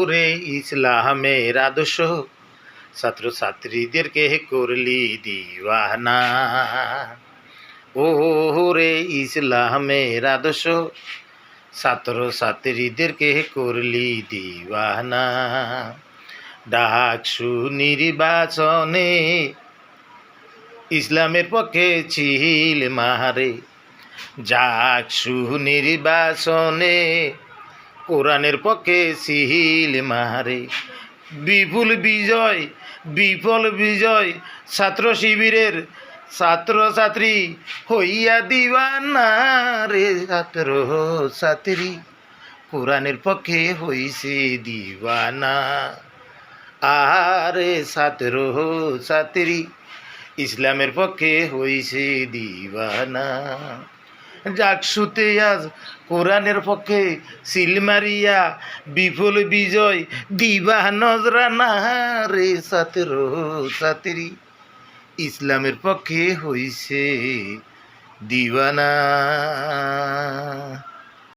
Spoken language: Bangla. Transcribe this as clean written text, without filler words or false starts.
রে ইসলামের আদর্শ ছাত্রছাত্রীদেরকে করলি দিওয়ানা। ও রে ইসলামের আদর্শ ছাত্রছাত্রীদেরকে করলি দিওয়ানা। ডাকসু নির্বাচনে ইসলামের পক্ষে ছিল মারে, ডাকসু নির্বাচনে কোরআনের পক্ষে ছিল মারে। বিপুল বিজয় বিফল বিজয় ছাত্র শিবিরের ছাত্রছাত্রী হইয়া দিওয়ানা রে। ছাত্র ছাত্রী কোরআনের পক্ষে হইছে দিওয়ানা। আরে ছাত্র ছাত্রী ইসলামের পক্ষে হইছে দিওয়ানা। ডাকসুতে আজ কোরআনের পক্ষে সিল মারিয়া বিপুল বিজয় দিবা নজরানা রে। ছাত্র ছাত্রী ইসলামের পক্ষে হইছে দিওয়ানা।